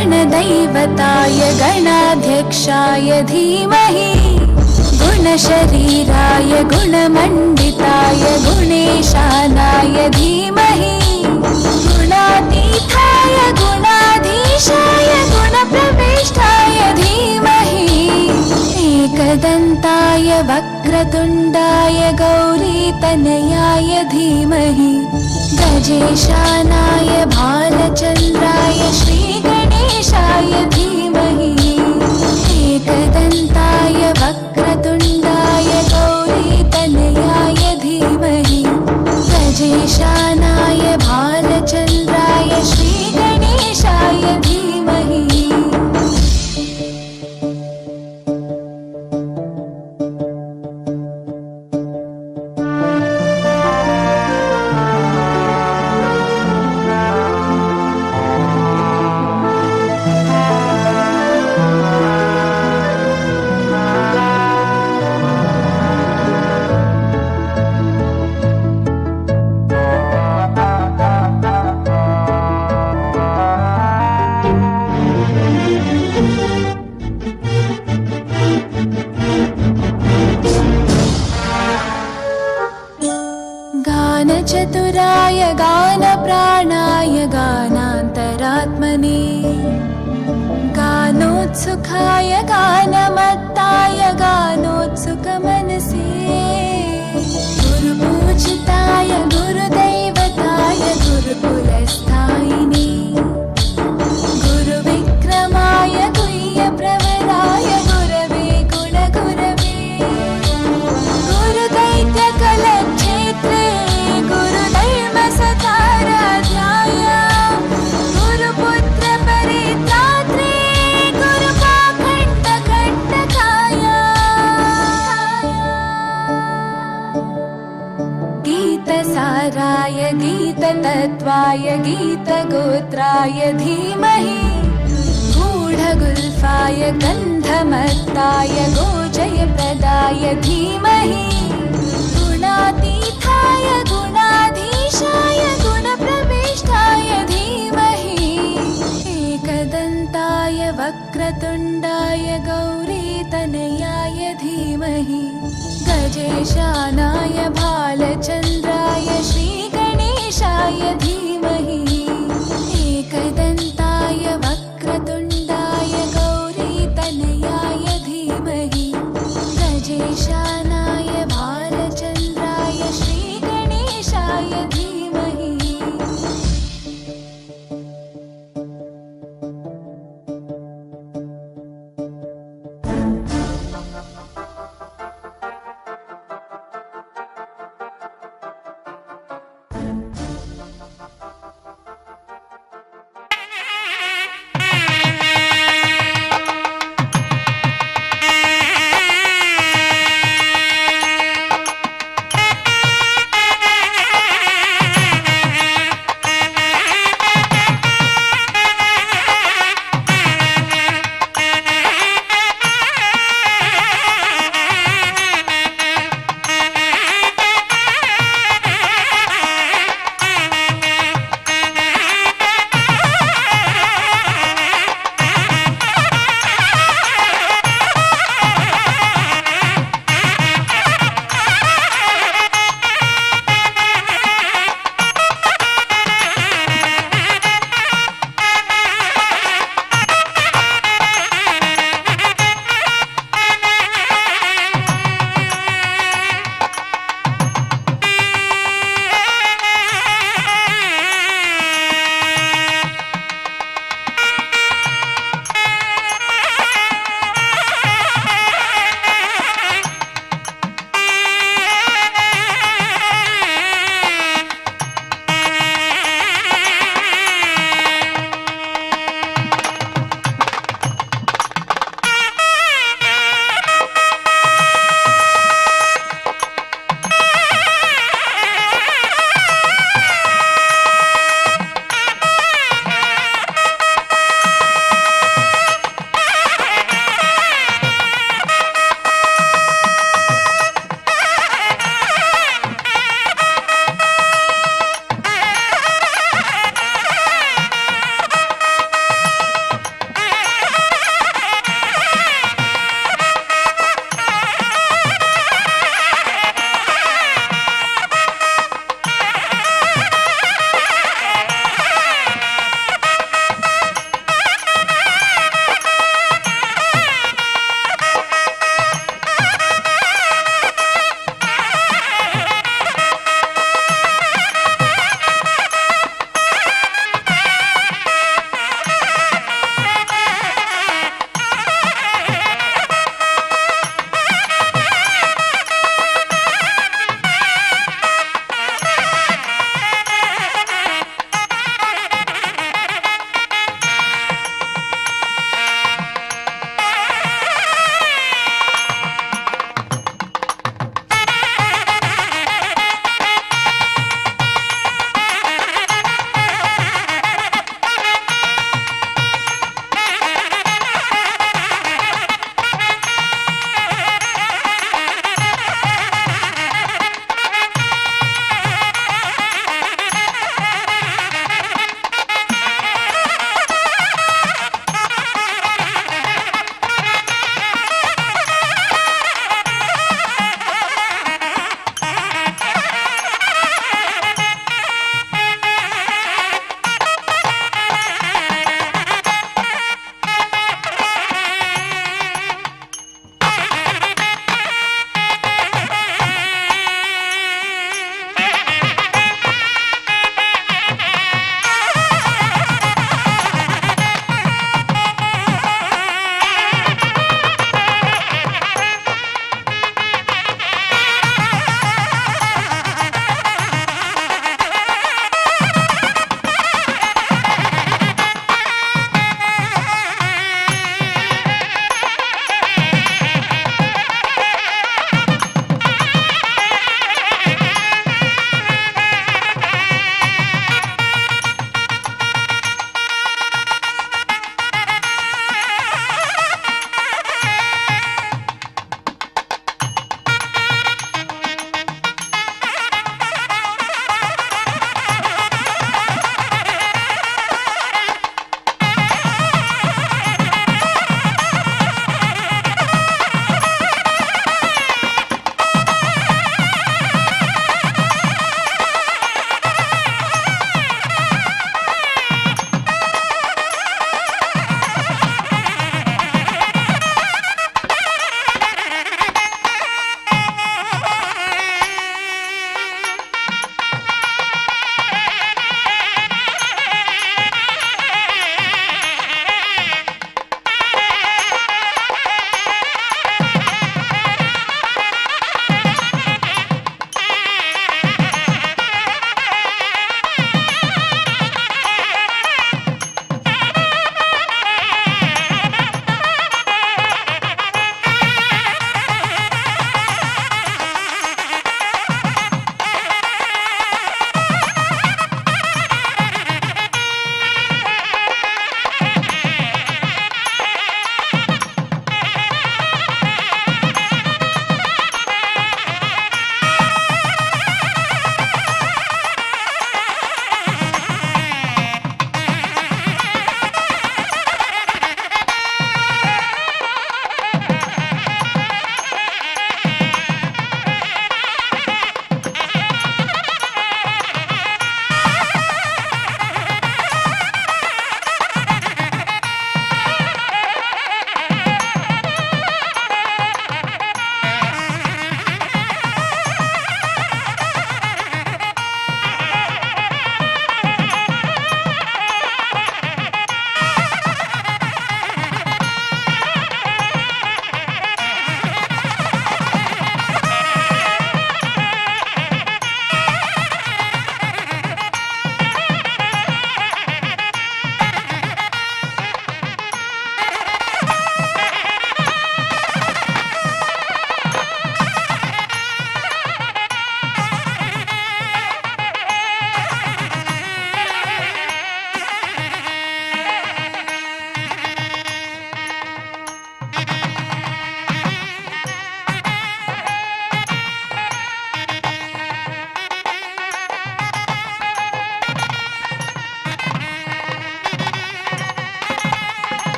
गणदैवताय गणाध्यक्षाय धीमहि गुणशरीराय गुणमण्डिताय गुणेशानाय धीमहि गुणातीताय गुणाधीशाय गुणप्रविष्टाय धीमहि एकदन्ताय वक्रतुण्डाय गौरीतनयाय धीमहि गजेशानाय भालचन्द्राय श्रीगणेशाय धीमहि एकदन्ताय वक्रतुण्डाय गौरीतनयाय धीमहि गजेशानाय भालचन्द्राय श्रीगणेशाय धीमहि गानचतुराय गानप्राणाय गानान्तरात्मने गानोत्सुकाय गानमत्ताय गानोत्सुकमनसे गुरुपूजिताय गुरुदैवताय गुरुकुलस्थायिने गुरुविक्रमाय गुह्यप्रवराय गुरवे गुणगुरवे गुरुदैत्यकलक्षेत्रे गुरुधर्मसताराध्याय गुरुपुत्रपरित्रात्रे गुरुपाखण्डकण्टकाय गीतसाराय गीततत्त्वाय गीतगोत्राय धीमहि गूढगुल्फाय गन्धमत्ताय गोजयप्रदाय धीमहि गुणातीताय गुणाधीशाय गुणप्रविष्टाय धीमहि एकदन्ताय वक्रतुण्डाय गौरीतनयाय धीमहि गजेशानाय भालचन्द्राय श्रीगणेशाय धीमहि एकदन्ताय वक्रतुण्डाय गौरीतनयाय धीमहि गजेशानाय भालचन्द्राय श्रीगणेशाय धीमहि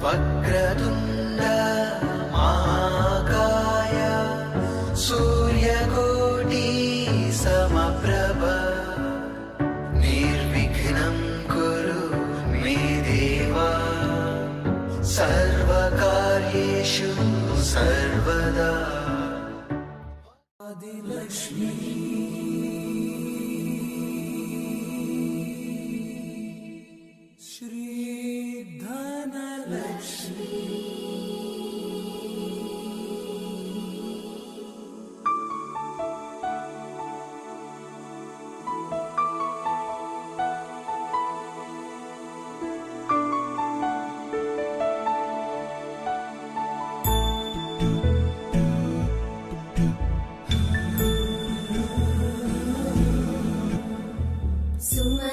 వక్రతుండ మహాకాయ సూర్యకోటి సమప్రభ నిర్విఘ్నం కురు మే దేవా సర్వకార్యేషు సర్వదా ఆదిలక్ష్మీ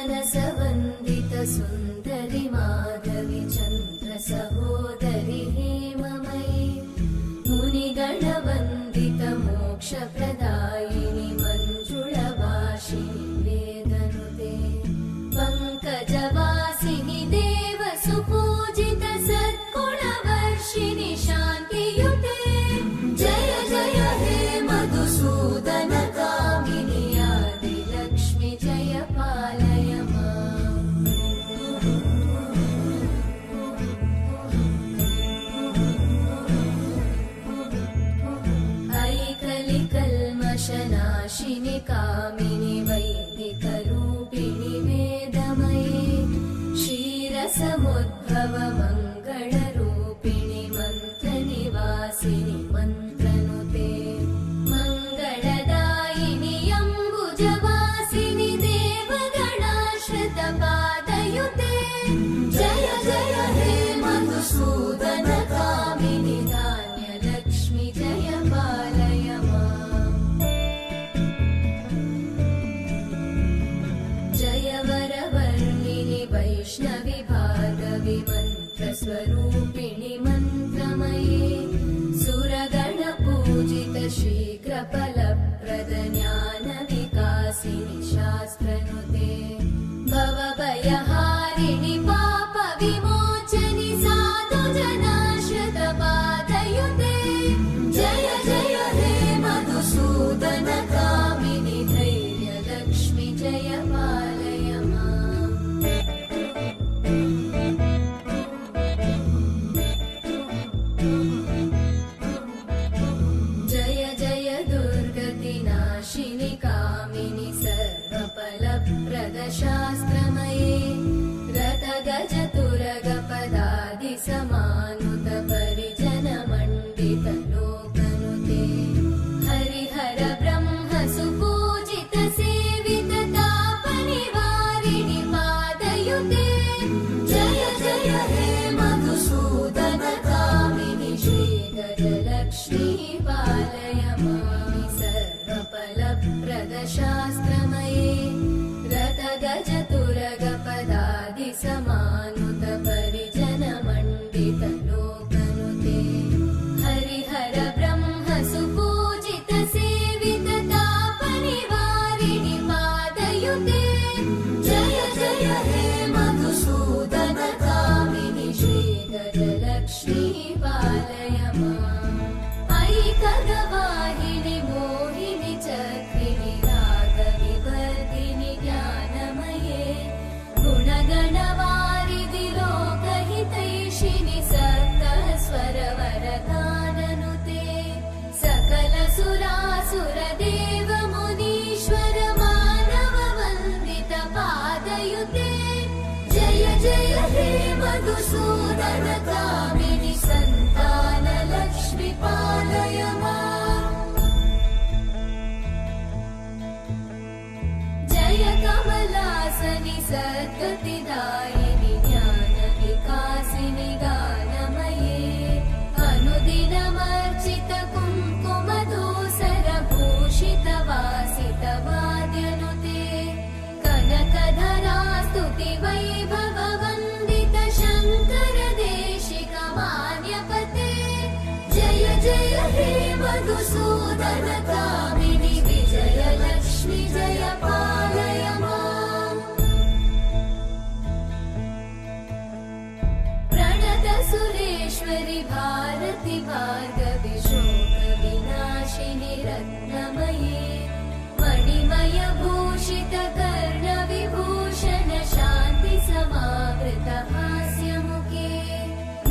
सुमनसवन्दित सुन्दरि माधवि चन्द्र सहोदरि हेममयि मुनिगणवन्दित मोक्षप्रदायिनि मञ्जुळभाषिणि वेदनुते पङ्कजवासिनि देवसुपूजित सद्गुणवर्षिणि शान्तियुते जय जय हे मधुसूदन कामिनि आदिलक्ष्मि जय पालय माम् ऐकलिकल्मषनाशिनि कामिनि वैदिकरूपिणि वेदमये क्षीरसमुद्भव मङ्गलरूपिणि मन्त्रनिवासिनि मन्त्रनुते मङ्गलदायिनि अम्बुजवासिनि देवगणाश्रितपादयुते जय जय हे मधुसूदन कामिनि धान्यलक्ष्मि जय पालय माम् जय वरवर्णिनि वैष्णवि भार्गवि मन्त्रस्वरूपिणि मन्त्रमये सुरगणपूजित शीघ्रफलप्रद ज्ञानविकासिनि शास्त्रनुते भवभयहारिणि पापविमोचनि साधुजनाश्रितपादयुते जय जय हे मधुसूदन कामिनि धैर्यलक्ष्मि जय पालय माम् जय जय दुर्गतिनाशिनि कामिनि सर्वफलप्रदशास्त्रमये रथगजतुरगपदादिसमानुत परिजनमण्डित लोकनुते हरिहर ब्रह्म सुपूजित सेवित तापनिवारिणि पादयुते जय जय हे मधुसूदन कामिनि श्रीगजलक्ष्मी पालय मामि सर्वफलप्रदशास्त्रमये रथगजतुरगपदादिसमानुत परिजनमण्डित लोकनुते हरिहर ब्रह्म सुपूजित सेवित तापनिवारिणि पादयुते जय जय हे मधुसूदन कामिनि श्रीगजलक्ष्मी पालय माम् ऐकगवाहिनि श्रितकर्णविभूषण शान्ति समावृत हास्यमुखे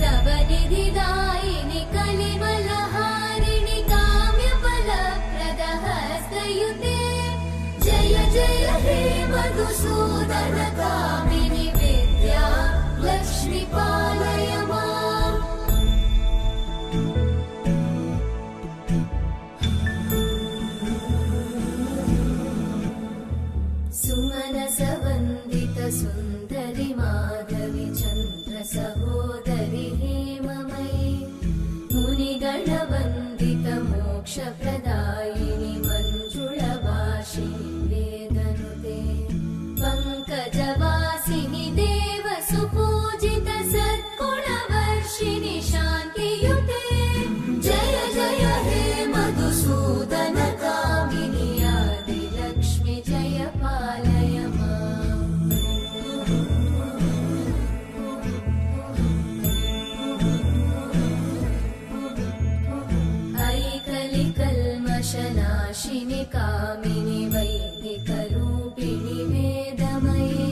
नवनिधिदायिनि कलिमलहारिणि काम्यफलप्रद हस्तयुते जय जय हे मधुसूदन कामिनि विद्या लक्ष्मी पालय माम् सुमनसवन्दित सुन्दरि माधवि चन्द्र सहोदरि हेममयि मुनिगणवन्दित मोक्षप्रदायिनि मञ्जुळभाषिणि वेदनुते पङ्कजवासिनि देवसुपूजित सद्गुणवर्षिणि शान्तियुते जय जय हे मधुसूदन कामिनि आदिलक्ष्मि जय पालय माम् ऐकलिकल्मषनाशिनि कामिनि वैदिकरूपिणि वेदमये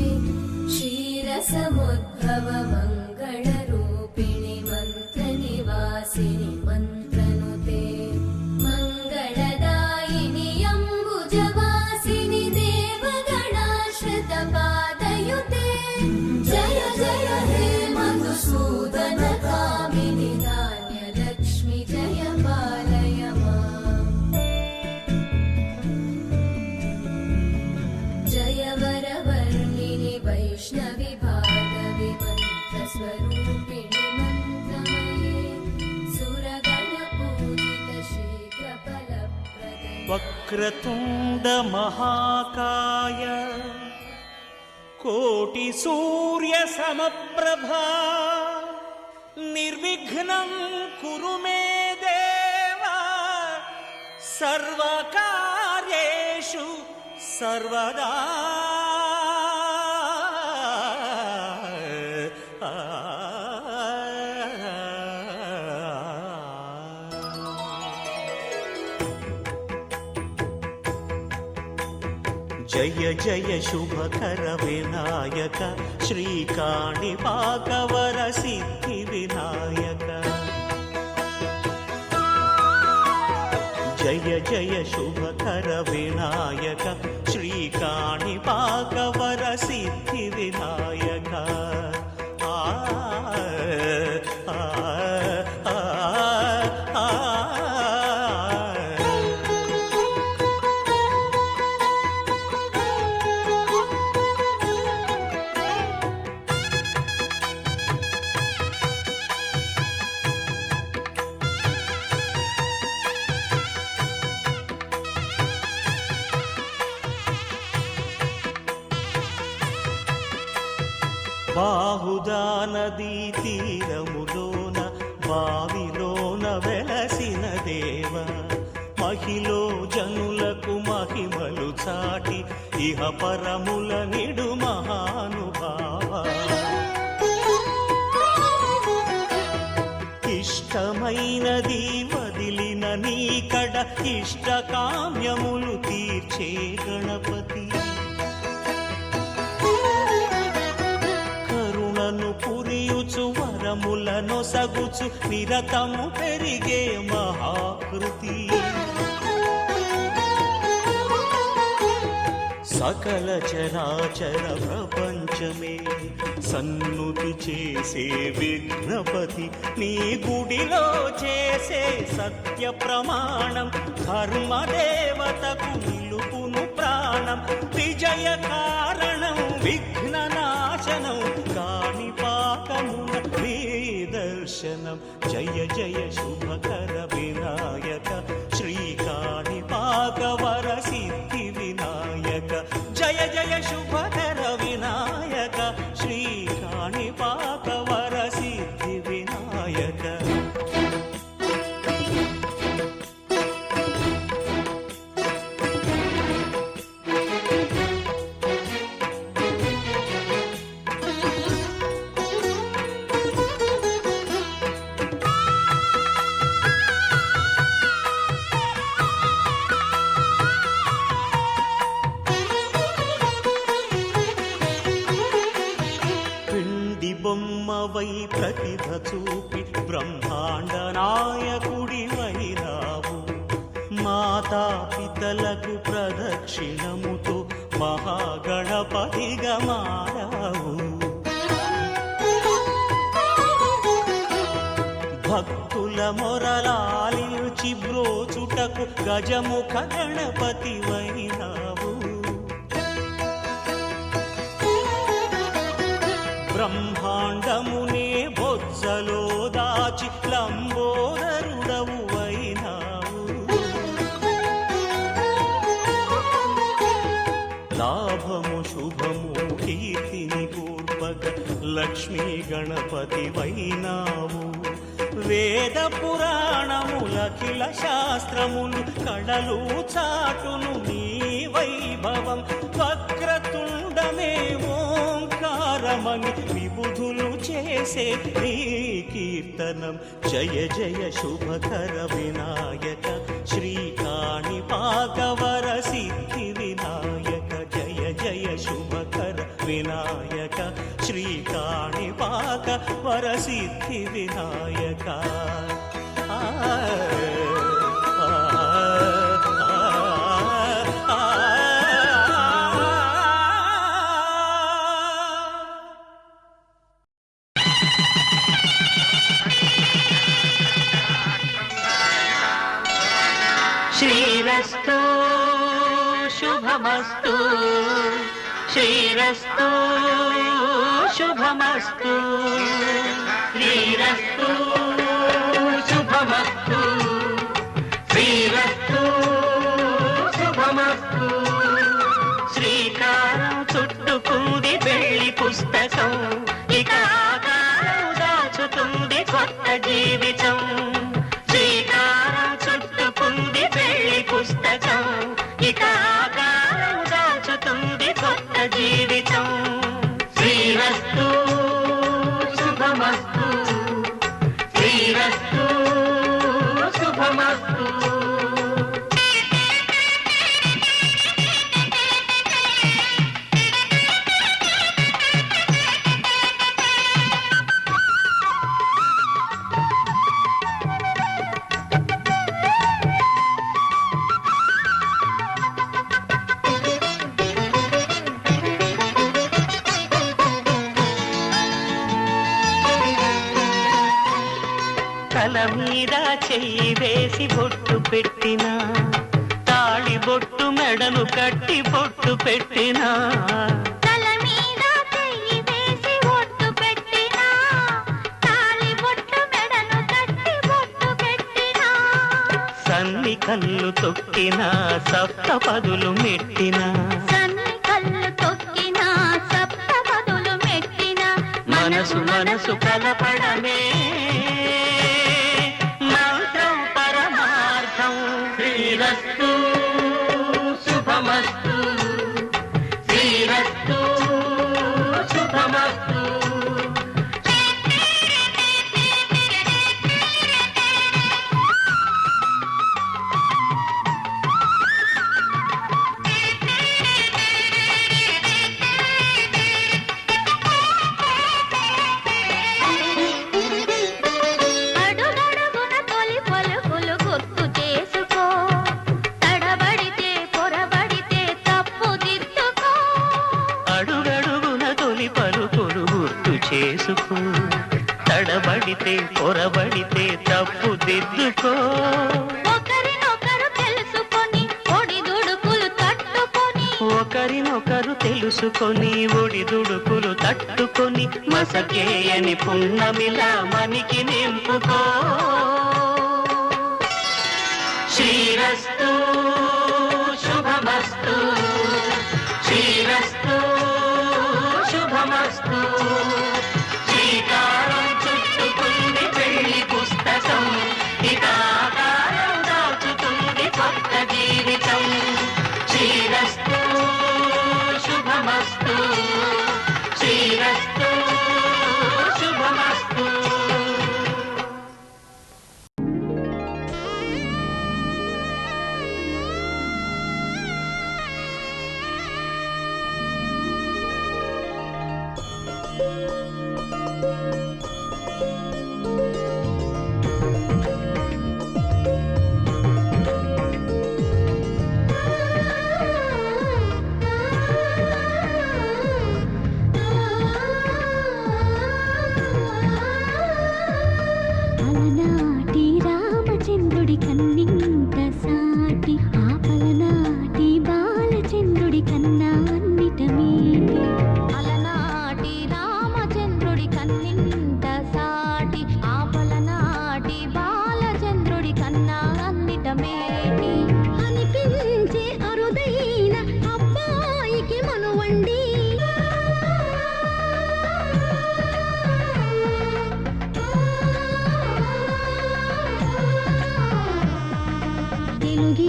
क्षीरसमुद्भव मङ्गलरूपिणि मन्त्रनिवासिनि मन्त्रनुते मङ्गलदायिनि अम्बुजवासिनि देवगणाश्रितपादयुते जय जय हे मधुसूदन कामिनि धान्यलक्ष्मि जय पालय माम् जय वरवर्णिनि वैष्णवि भागवि मन्त्रस्वरूपिणि मन्त्रमये सुरगणपूजित शीघ्रफलप्रदे वक्रतुण्ड महाकाय कोटि सूर्य समप्रभा निर्विघ्नं कुरु मे देव सर्वकार्येषु सर्वदा जय जय शुभकर विनायक श्रीकाणिपाकवर सिद्धि विनायक जय जय शुभकर विनायक श्रीकाणिपाकवर सिद्धि विनायक आ आ आ आ బాహుదా నదీ తీరములోన బావిలోన వెలసిన దేవ మహిలో జనులకు మహిమలు చాటి ఇహ పరముల నిడు మహానుభావ ఇష్టమైనది వదిలిన నీకడ ఇష్ట కామ్యములు తీర్చే గణపతి పురియుచు వరములను సగుచు నిరతము పెరిగే మహాకృతి సకల చరాచర ప్రపంచమే సన్నుతి చేసే విఘ్నపతి నీ గుడిలో చేసే సత్య ప్రమాణం ధర్మదేవతకు నిలుపును ప్రాణం విజయ కారణం విఘ్న నాశనం కాణిపాకమున దర్శనం జయ జయ శుభకర వినాయక శ్రీకాణిపాకవర సిద్ధి వినాయక జయ జయ శుభకర వినాయక శ్రీకాణిపాకవర సిద్ధి వినాయక బ్రహ్మవై ప్రతిభ చూపి బ్రహ్మాండ నాయకుడివైనావు. మాతా పితలకు ప్రదక్షిణముతో మహాగణపతిగా మారావు. భక్తుల మొరలాలించి బ్రోచుటకు గజముఖ గణపతివైనావు. బ్రహ్మాండమునే బొజ్జలో దాచి లంబోదరుడవు అయినావు. లాభము శుభము కీర్తిని కూర్పగ లక్ష్మీ గణపతివైనావు. వేద పురాణములఖిల శాస్త్రములు కళలు చాటును నీ వైభవం. వక్రతుండమే ఓంకారమని విబుధులు చేసే నీ కీర్తనం. జయ జయ శుభకర వినాయక శ్రీకాణిపాకవర సిద్ధి వినాయక. జయ జయ శుభకర వినాయక శ్రీకాణిపాక వరసిద్ధి వినాయక. శ్రీరస్తు శుభమస్తు, శ్రీరస్తు శుభమస్తు, శ్రీరస్తు శుభమస్తు, శ్రీరస్తు శుభమస్తు. శ్రీకారం చుట్టుకుంది పెళ్లి పుస్తకం, ఇక ఆకారం దాచుతుంది కొత్త జీవితం. శ్రీకారం చుట్టుకుంది పెళ్లి పుస్తకం, ఇక ఆకారం దాచుతుంది కొత్త జీవితం. శ్రీరస్తు శుభమస్తు, శ్రీరస్తు శుభమస్తు. తల మీద చెయ్యి వేసి బొట్టు పెట్టినా, తాళి బొట్టు మెడను కట్టి బొట్టు పెట్టినా. తల మీద చెయ్యి వేసి బొట్టు పెట్టినా, తాళి బొట్టు మెడను కట్టి బొట్టు పెట్టినా. సన్ని కళ్ళు తొక్కినా సప్తపదులు మెట్టినా, సన్ని కళ్ళు తొక్కినా సప్తపదులు మెట్టినా. మనసు మనసు కలపడమే మంత్రం పరమార్థం. శ్రీరస్తు శుభమస్తు, శ్రీరస్తు శుభమస్తు. అడుగడుగున తొలి పలుకులు గుర్తు చేసుకో, తడబడితే పొరబడితే తప్పు దిద్దుకో. అడుగడుగున తొలి పలుకులు గుర్తు చేసుకో, తడబడితే పొరబడితే తప్పు దిద్దుకో. ఒకరినొకరు తెలుసుకొని ఒడిదుడుకులు తట్టుకొని, ఒకరినొకరు తెలుసుకొని ఒడిదుడుకులు తట్టుకొని మసకేయని పున్నమిలా మనికి నింపుకో. శ్రీరస్తు శుభమస్తు, శ్రీరస్తు శుభమస్తు. శ్రీకారం చుట్టుకుంది పెళ్లి పుస్తకం, ఇక ఆకారం దాచుతుంది కొత్త జీవితం. శ్రీరస్తు శుభమస్తు, శ్రీరస్తు శుభమస్తు.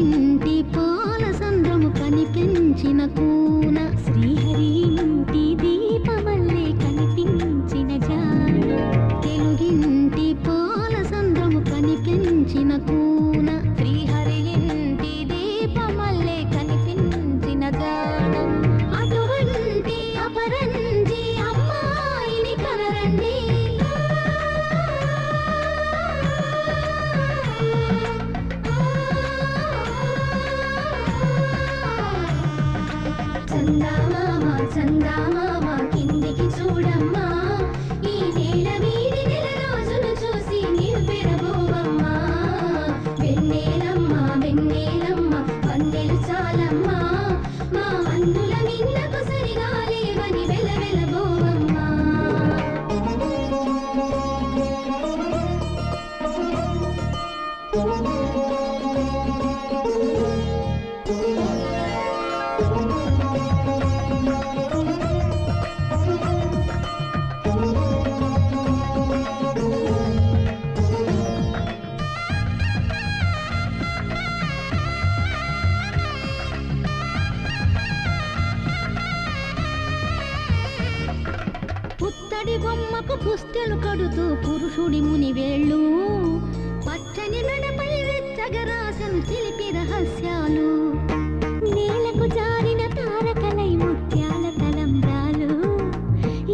తెలుగింటి పాల సంద్రము కనిపించిన కూన శ్రీహరి ఇంటి దీపమల్లే కనిపించిన జాడ తెలుగింటి పాల సంద్రము కనిపించిన కూన శ్రీహరి ఇంటి దీపమల్లే కనిపించిన జాడ అటువంటి అపరంజి అమ్మాయిని కనరండి చందామామ కిందికి చూడమ్మా ఈ నేల వీడి నెల రోజులు చూసి నీవు పెరబోవమ్మా వెన్నెలమ్మ వెన్నెలమ్మ వందెలు చాలమ్మా మా అందుల మిన్నకు సరిగా లేవని వెలవెలబోవమ్మా పుత్తడి బొమ్మకు పుస్తెలు కడుతూ పురుషుడి ముని వేళ్ళు పచ్చని నడపై వెచ్చగరాసను చిలిపి రహస్యాలు నేలకు జారిన తారకలై ముత్యాల తలంబ్రాలు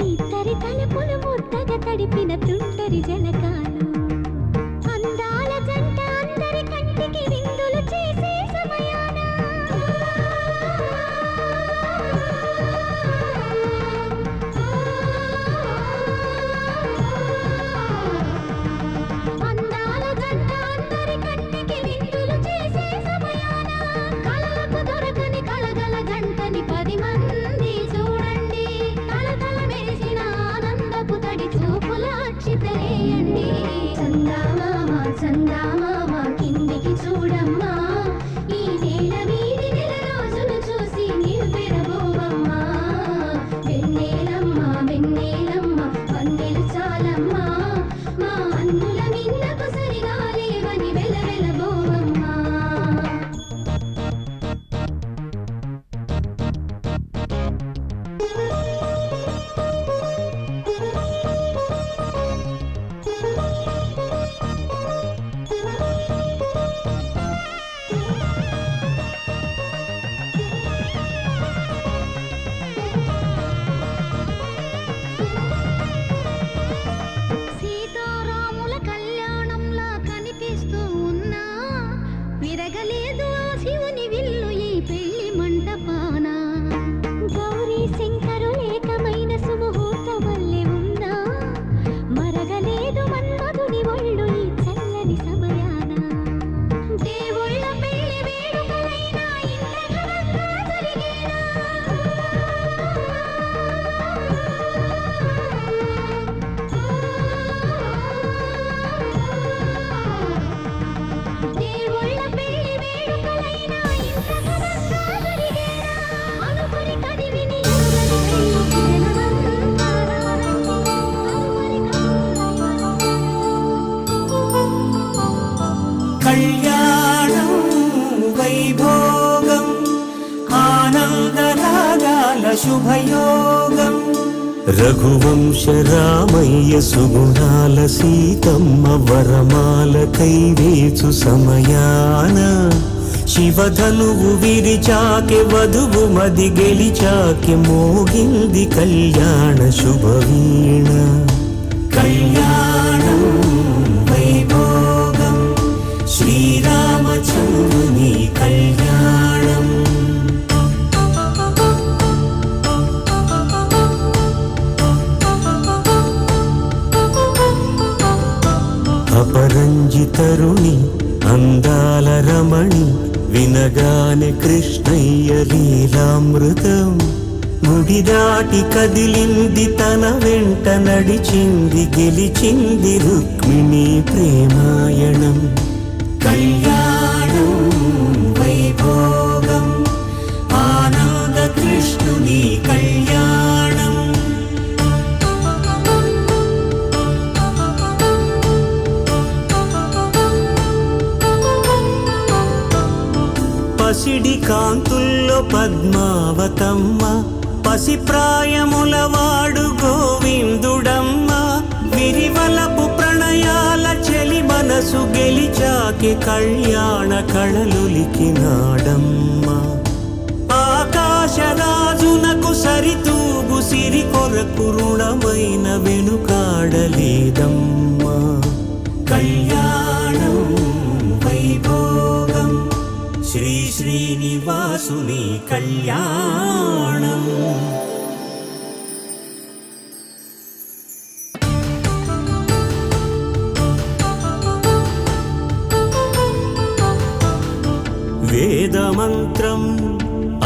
ఇద్దరి తలుపులు ముద్దగా తడిపిన తుంటరి జలకాలు అందాల జంట అందరి కంటికి విందులు చేసే సమయాన అందాల జంట అందరి కంటికి విందులు చేసే సమయాన కళ్ళకు దొరకని కళగల జంటని 10 మంది చూడండి తలతల మెరిసిన ఆనందపు తడి చూపుల అక్షితలేయండి చందామామ కిందికి చూడమ్మా ఈ నేల వీడి నెల రోజులు చూసి నీవు పెరబోవమ్మా వెన్నెలమ్మ వెన్నెలమ్మ వందెలు చాలమ్మా మా అందుల మిన్నకు సరిగా లేవని వెలవెలబోవమ్మా సీతారాముల కళ్యాణంలా కనిపిస్తూ ఉన్నా విరగలేదు ఆ శివుని విల్లు ఈ పెళ్లి మంటపాన గౌరీ శంకరులు ఏకమైన సుముహూర్త వల్లే ఉన్నా మరగలేదు మన్మధుని ఒళ్ళు ఈ చల్లని సమయాన దేవుళ్ళ పెళ్లి వేడుకలైనా ఇంత ఘనంగా జరిగేనా దేవుళ్ళ పెళ్లి వేడుకలైనా ఇంత ఘనంగా జరిగేనా అనుకుని కదివిని కళ్యాణం వైభోగం ఆనందరాగాల శుభయోగం రఘువంశ రామయ్య సుగుణాల సీతమ్మ వరమాల కైవేచు సమయాన శివధనువు విరిచాకె వధువు మది గెలిచాకె మోగింది కళ్యాణ శుభవీణ కళ్యాణం వైభోగం శ్రీరామచంద్రుని కళ్యాణం అపరంజి తరుణి అందాల రమణి వినగానే కృష్ణయ్య లీలామృతం గుడి దాటి కదిలింది తన వెంట నడిచింది గెలిచింది రుక్మిణి ప్రేమాయణం కళ్యాణం వైభోగం ఆనంద కృష్ణుని కళ్యాణం పసిడి కాంతుల్లో పద్మావతమ్మ, పసిప్రాయముల వాడు గోవిందుడమ్మ. విరివలపు ప్రణయాల చెలి మనసు గెలిచాకి కళ్యాణ కళలులికినాడమ్మ. ఆకాశరాజునకు సరితూగు సిరి కొరకు రుణమైన వెనుకాడలేదమ్మా. కళ్యాణం వైభోగం శ్రీ శ్రీనివాసుని కళ్యాణం. వేదమంత్రం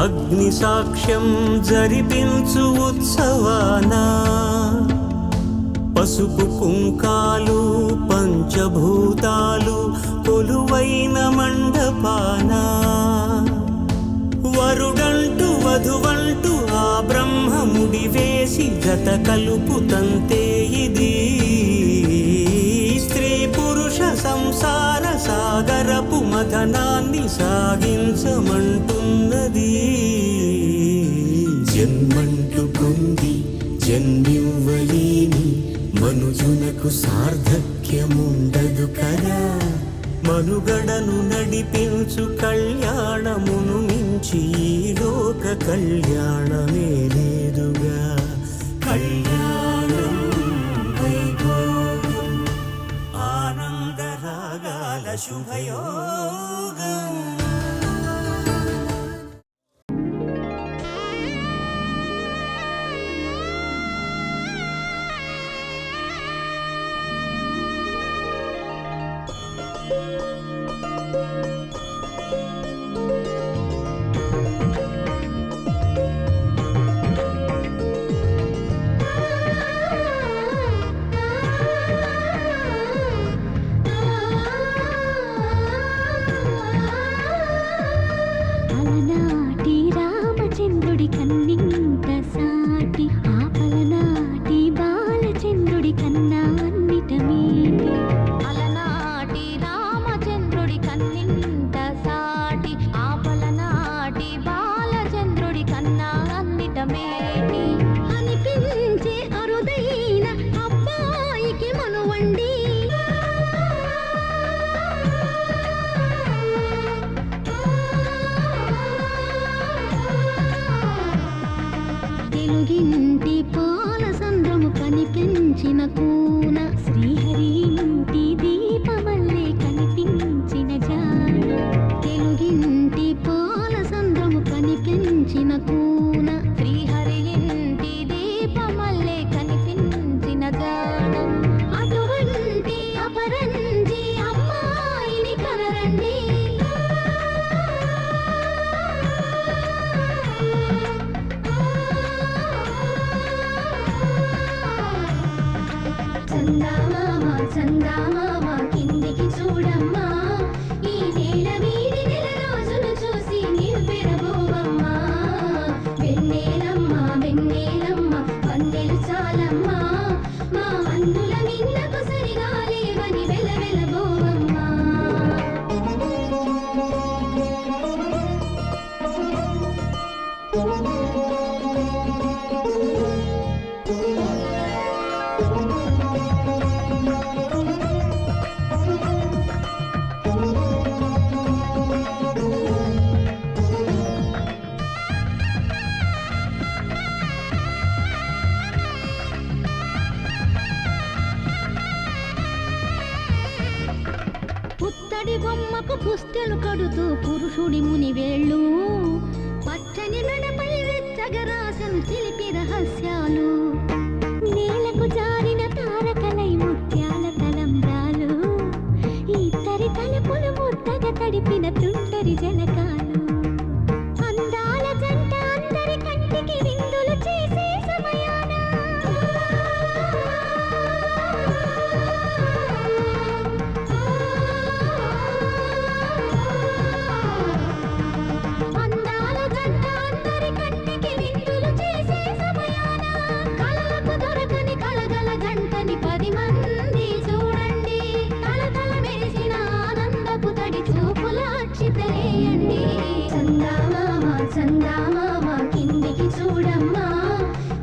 అగ్ని సాక్ష్యం జరిపించు ఉత్సవానా, పసుపు కుంకాలు పంచభూతాలు కొలువైన మండపానా. వరుడంటూ వధువంటూ ఆ బ్రహ్మముడి వేసి జత కలుపుతంతే ఇది. స్త్రీ పురుష సంసార సాగరపు మథనాన్ని సాగించమంటున్నది. జన్మంటూ పొంది జన్మివ్వలేని మనుజునకు సార్థక్యముండదు కదా. మనుగడను నడిపించు కళ్యాణమును మించి ఈ లోక కళ్యాణమే లేదుగా. కళ్యాణం వైభోగం ఆనందరాగాల శుభయోగం. అలనాటి రామచంద్రుడి కన్నింత సాటి, ఆపలనాటి బాలచంద్రుడి కన్నా అన్నిట మేటి. అలనాటి రామచంద్రుడి కన్నింత సాటి, ఆపలనాటి బాలచంద్రుడి కన్నా అన్నిట మేటి. అనిపించే అరుదైన అబ్బాయికి మనువండి, తెలుగింటి పాల సంద్రము కనిపించిన కూన, శ్రీహరి ఇంటి దీపమల్లే కనిపించిన జాడ. తెలుగింటి పాల సంద్రము కనిపించిన కూన, శ్రీహరి ఇంటి దీపమల్లే కనిపించిన జాడ. అటువంటి అపరంజి అమ్మాయిని కనరండి, చందామామ చందామామ కిందికి చూడమ్మా, ఈ నేల వీడి నెల రోజులు చూసి నీవు పెరగోవమ్మా. వెన్నెలమ్మ వెన్నెలమ్మ వందెలు చాలమ్మా, మా అందుల మిన్నకు సరిగా లేవని వెలవెలబోవమ్మా. పుత్తడి బొమ్మకు పుస్తెలు కడుతూ పురుషుడి ముని వేళ్ళు, పచ్చని మెడపై వెచ్చగరాసను చిలిపి రహస్యాలు. నేలకు జారిన తారకలై ముత్యాల తలంబ్రాలు, ఇద్దరి తలుపులు ముద్దగా తడిపిన తుంటరి జలకాలు. అందాల జంట అందరి కంటికి విందులు చేసే సమయాన, అందాల జంట అందరి కంటికి విందులు చేసే సమయాన చందమామ కిందికి చూడమ్మా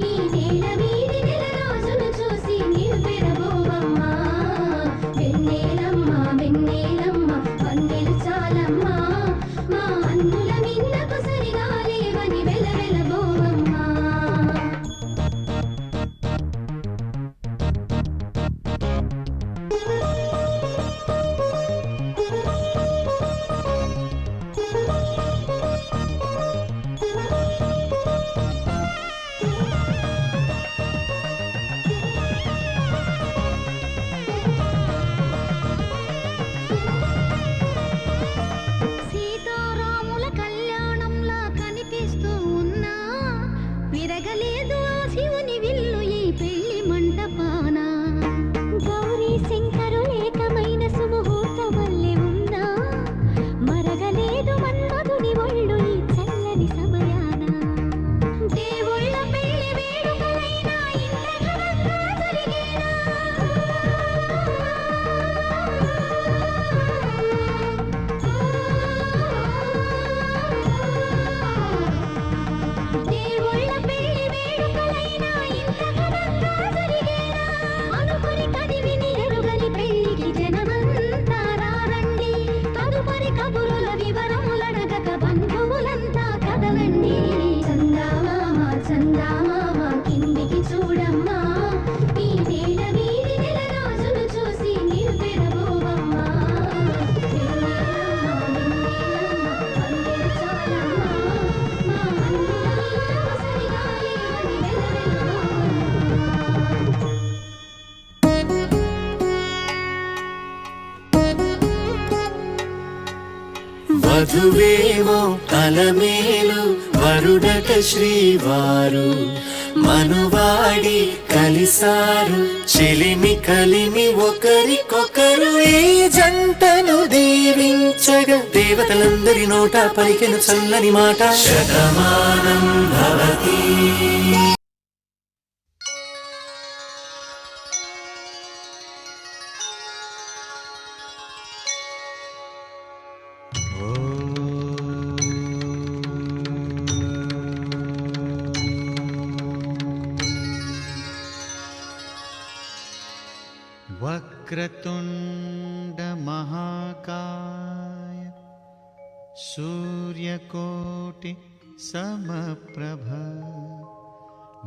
ఈ నేల వీధి నెల రోజులు చూసి నివ్వెరబోవమ్మా వెన్నెలమ్మ వెన్నెలమ్మ వన్నెలు చాలమ్మా మా అన్నుల మిన్నకు సరిగా లేవని వెలవెలబోవమ్మా సీతారాముల కళ్యాణంలా కనిపిస్తూ ఉన్నా విరగలేదు ఆ శివుని విల్లు ఈ పెళ్లి మంటపాన గౌరీ శంకరులేకమైన సుముహూర్త వల్లే ఉన్నా మరగలేదు మన్మధుని ఒళ్ళు ఈ చల్లని సమయాన దేవుళ్ళ పెళ్లి వేడుకలైనా ఇంత ఘనంగా జరిగేనా దేవుళ్ళ పెళ్లి వేడుకలైనా ఇంత ఘనంగా జరిగేనా అనుకుని కదివిని ఎరుగని పెళ్లికి జనమంతా రారండి తదుపరి కబురుల వివరములనగక బంధువులంతా కదలండి చందమామ చందమామ కిందికి చూడమ్మా ఈ నేల వీధి నెల రోజులు చూసి నివ్వెరబోవమ్మా వెన్నెలమ్మ వెన్నెలమ్మ వన్నెలు చాలమ్మా మా అన్నుల మిన్నకు సరిగా లేవని వధువేమో తలమేలు వరుడట శ్రీవారు మనువాడి కలిసారు చెలిమి కలిమి ఒకరికొకరు ఈ జంటను దీవించగా దేవతలందరి నోట పలికెను చల్లని మాట శతమానం భవతి वक्रतुण्ड महाकाय सूर्यकोटि समप्रभ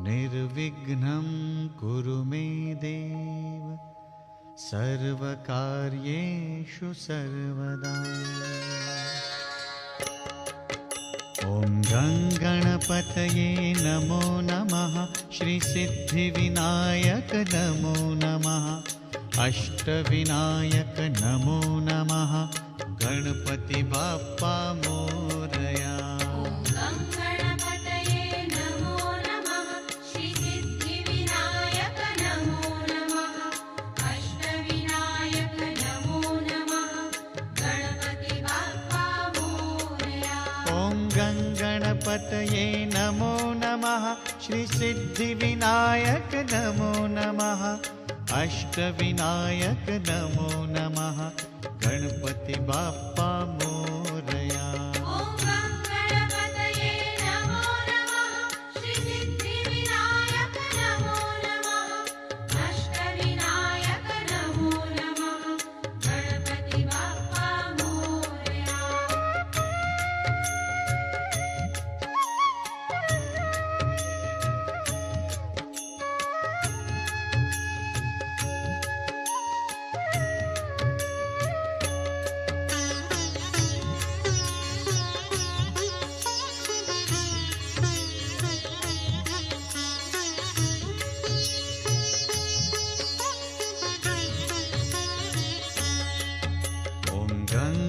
निर्विघ्नं कुरु मे देव सर्वकार्येषु सर्वदा ॐ गणपतये नमो नमः श्रीसिद्धिविनायक नमो नमः अष्टविनायक नमो नमः गणपति बाप्पा मोरया गणपतये नमो नमः श्री सिद्धिविनायक नमो नमः अष्टविनायक नमो नमः गणपति बाप्पा मोरया ॐ गणपतये नमो नमः श्री सिद्धिविनायक नमो नमः अष्टविनायक नमो नमः गणपति बाप्पा मोरया ॐ गणपतये नमो नमः श्री सिद्धिविनायक नमो नमः अष्टविनायक नमो नमः गणपति बाप्पा मोरया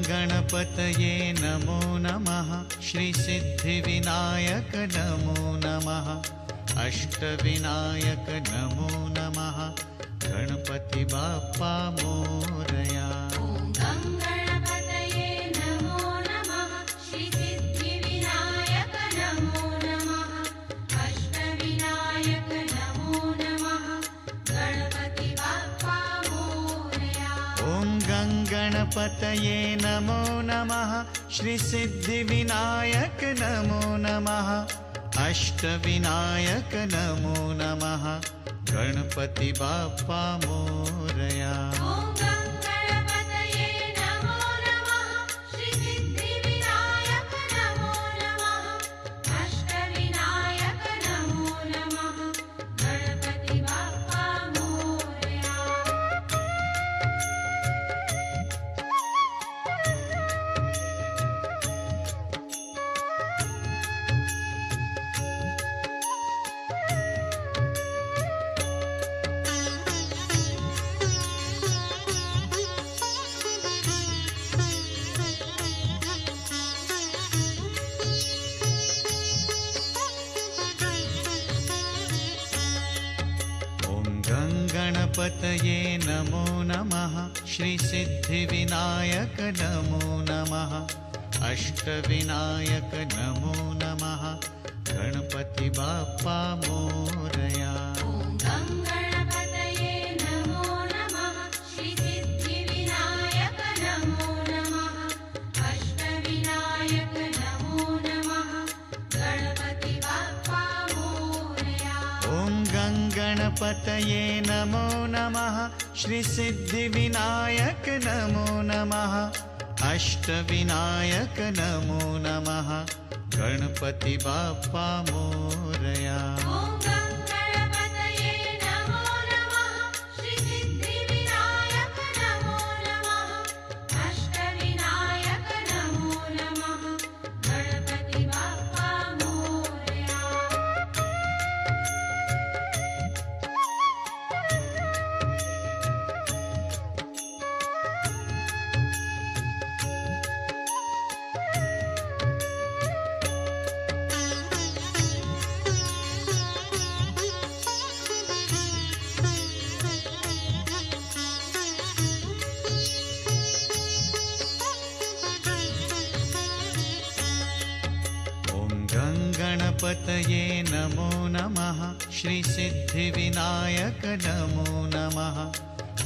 गणपतये नमो नमः श्री सिद्धिविनायक नमो नमः अष्टविनायक नमो नमः गणपति बाप्पा मोरया गणपतये नमो नमः श्री सिद्धिविनायक नमो नमः अष्टविनायक नमो नमः गणपति बाप्पा मोरया ॐ गणपतये गणपतये नमो नमः श्रीसिद्धिविनायक नमो नमः अष्टविनायक नमो नमः गणपति बाप्पा मोरया। ॐ गणपतये नमो नमः श्रीसिद्धिविनायक नमो नमः अष्टविनायक नमो नमः गणपति बाप्पा मोरया। गणपतये नमो नमः श्रीसिद्धिविनायक नमो नमः अष्टविनायक नमो नमः गणपति बाप्पा मोरया। ॐ गणपतये नमो नमः श्रीसिद्धिविनायक नमो नमः अष्टविनायक नमो नमः गणपति बाप्पा मोरया। ॐ गणपतये नमो नमः श्रीसिद्धिविनायक नमो नमः अष्टविनायक नमो नमः गणपति बाप्पा मोरया। ॐ गणपतये नमो नमः श्रीसिद्धिविनायक नमो नमः अष्टविनायक नमो नमः गणपति बाप्पा मोरया। गणपतये नमो नमः श्रीसिद्धिविनायक नमो नमः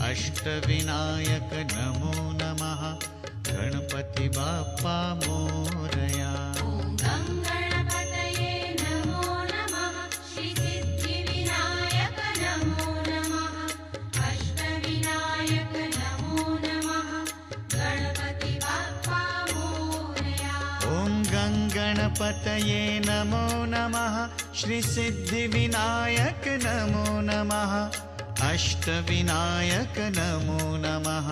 अष्टविनायक नमो नमः गणपति बाप्पा मोरया। ॐ गणपतये नमो नमः श्रीसिद्धिविनायक नमो नमः अष्टविनायक नमो नमः गणपति बाप्पा मोरया। ॐ गणपतये नमो नमः श्रीसिद्धिविनायक नमो नमः अष्टविनायक नमो नमः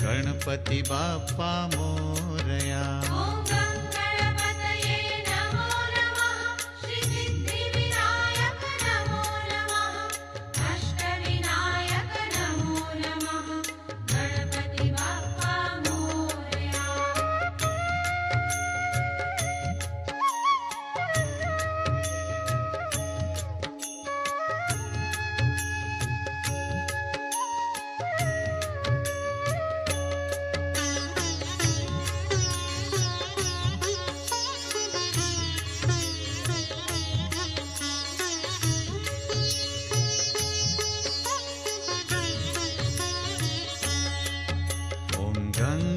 गणपति बाप्पा मोरया। ॐ गणपतये नमो नमः श्रीसिद्धिविनायक नमो नमः अष्टविनायक नमो नमः गणपति बाप्पा मोरया।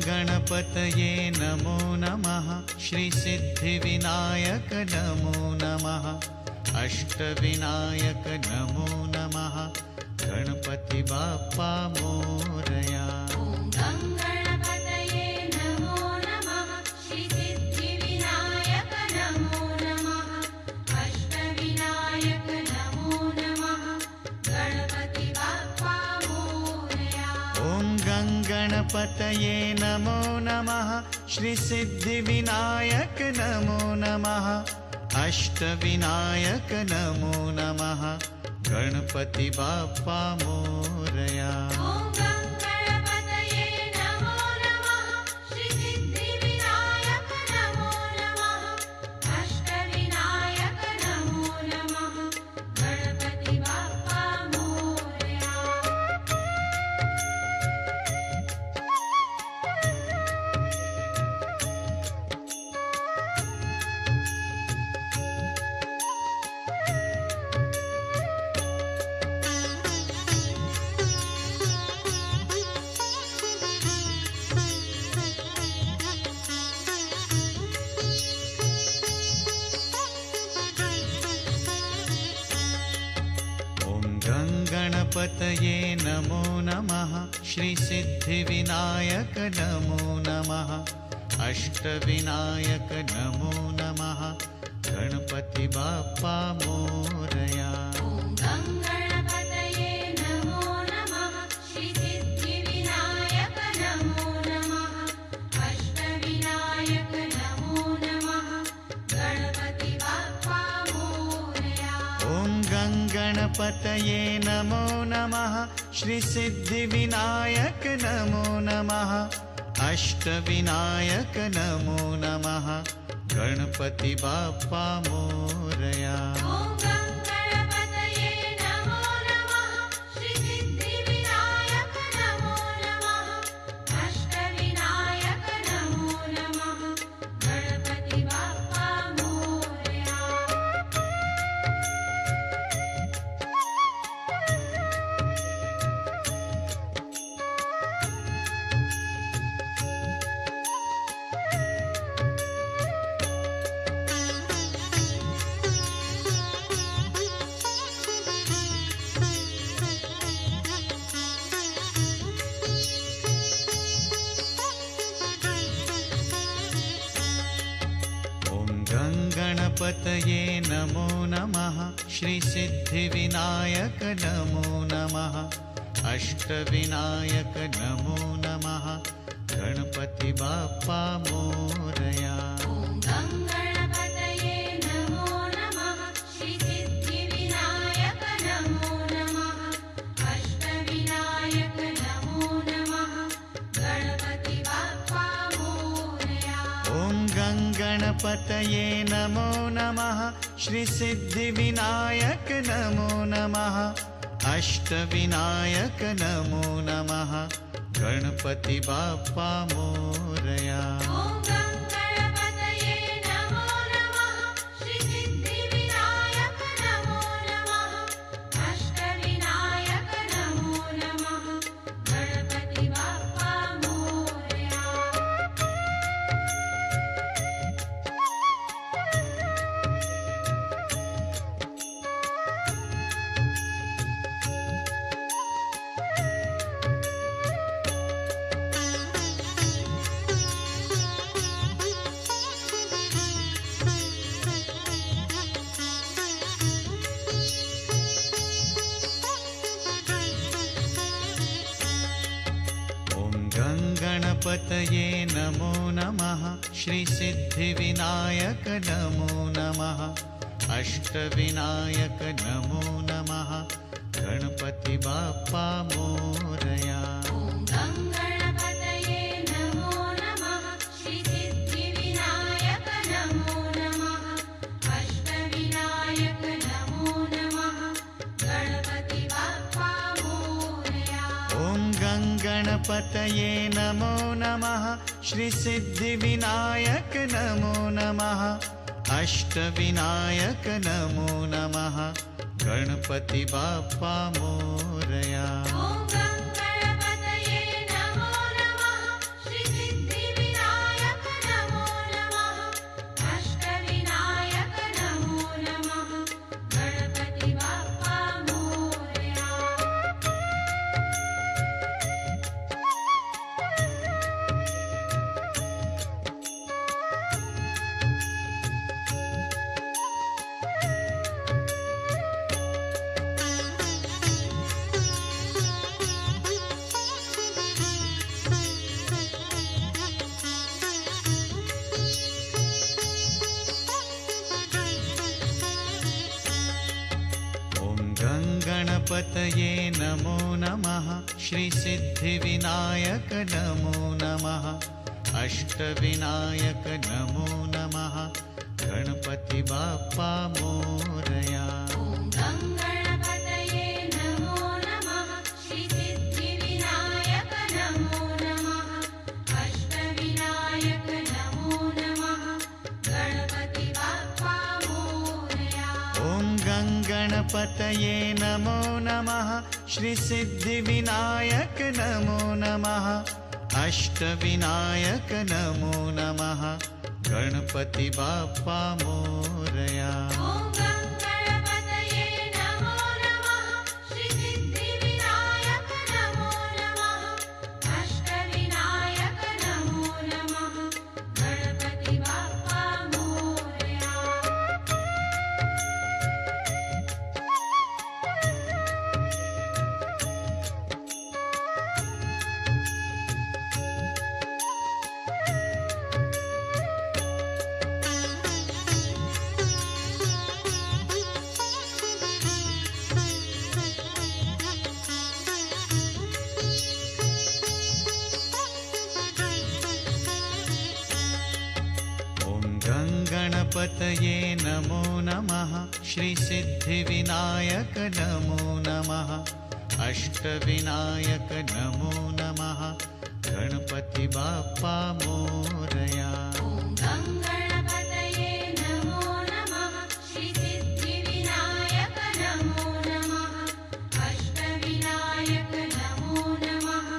गणपतये नमो नमः श्रीसिद्धिविनायक नमो नमः अष्टविनायक नमो नमः गणपति बाप्पा मोरया। ॐ गणपतये नमो नमः श्रीसिद्धिविनायक नमो नमः अष्टविनायक नमो नमः गणपति बाप्पा मोरया। ॐ गणपतये नमो नमः श्रीसिद्धिविनायक नमो नमः अष्टविनायक नमो नमः गणपति बाप्पा मोरया। ॐ गणपतये नमो नमः श्रीसिद्धिविनायक नमो नमः अष्टविनायक नमो नमः गणपति बाप्पा मोरया। गणपतये नमो नमः श्रीसिद्धिविनायक नमो नमः अष्टविनायक नमो नमः गणपति बाप्पा मोरया। ॐ गङ्गणपतये नमो नमः श्रीसिद्धिविनायक नमो नमः अष्टविनायक नमो नमः गणपति बाप्पा मोरया। ॐ गङ्गणपतये नमो नमः श्रीसिद्धिविनायक नमो नमः अष्टविनायक नमो नमः गणपति बाप्पा मोरया। ॐ गङ्गणपतये नमो नमः श्रीसिद्धिविनायक नमो नमः अष्टविनायक नमो नमः गणपति बाप्पा मोरया। गणपतये नमो नमः श्रीसिद्धिविनायक नमो नमः अष्टविनायक नमो नमः गणपति बाप्पा मोरया। ॐ गङ्गणपतये नमो नमः श्रीसिद्धिविनायक नमो नमः अष्टविनायक नमो नमः गणपति बाप्पा मोरया। ॐ गङ्गणपतये नमो नमः श्रीसिद्धिविनायक नमो नमः अष्टविनायक नमो नमः गणपति बाप्पा मोरया। ॐ गङ्गणपतये नमो नमः श्रीसिद्धिविनायक नमो नमः अष्टविनायक नमो नमः गणपति बाप्पा मोरया। गणपतये नमो नमः श्रीसिद्धिविनायक नमो नमः अष्टविनायक नमो नमः गणपति बाप्पा मोरया। ॐ गङ्गणपतये नमो नमः श्रीसिद्धिविनायक नमो नमः अष्टविनायक नमो नमः गणपति बाप्पा मोरया। ॐ गङ्गणपतये नमो नमः श्रीसिद्धिविनायक नमो नमः अष्टविनायक नमो नमः गणपति बाप्पा मोरया। ॐ गङ्गणपतये नमो नमः श्रीसिद्धिविनायक नमो नमः अष्टविनायक नमो नमः गणपति बाप्पा मोरया। गणपतये नमो नमः श्रीसिद्धिविनायक नमो नमः अष्टविनायक नमो नमः गणपति बाप्पा मोरया। ॐ गङ्गणपतये नमो नमः श्रीसिद्धिविनायक नमो नमः अष्टविनायक नमो नमः गणपति बाप्पा मोरया। ॐ गङ्गणपतये नमो नमः श्रीसिद्धिविनायक नमो नमः अष्टविनायक नमो नमः गणपति बाप्पा मोरया। ॐ गङ्गणपतये नमो नमः श्रीसिद्धिविनायक गणपतये नमो नमः श्रीसिद्धिविनायक नमो नमः अष्टविनायक नमो नमः गणपति बाप्पा मोरया। ॐ गङ्गणपतये नमो नमः श्रीसिद्धिविनायक नमो नमः अष्टविनायक नमो नमः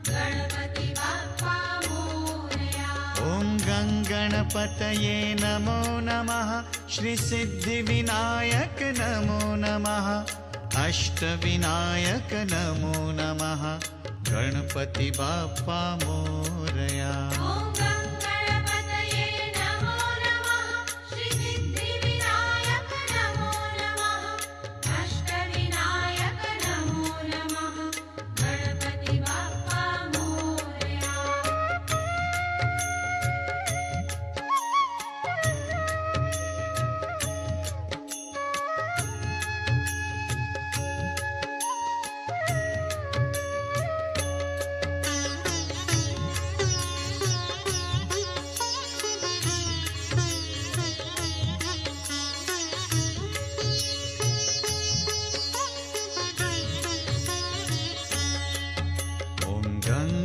गणपति बाप्पा मोरया। ॐ गङ्गणपतये नमो नमः श्रीसिद्धिविनायक नमो नमः अष्टविनायक नमो नमः गणपति बाप्पा मोरया। ॐ गङ्गणपतये नमो नमः श्रीसिद्धिविनायक नमो नमः अष्टविनायक नमो नमः गणपति बाप्पा मोरया।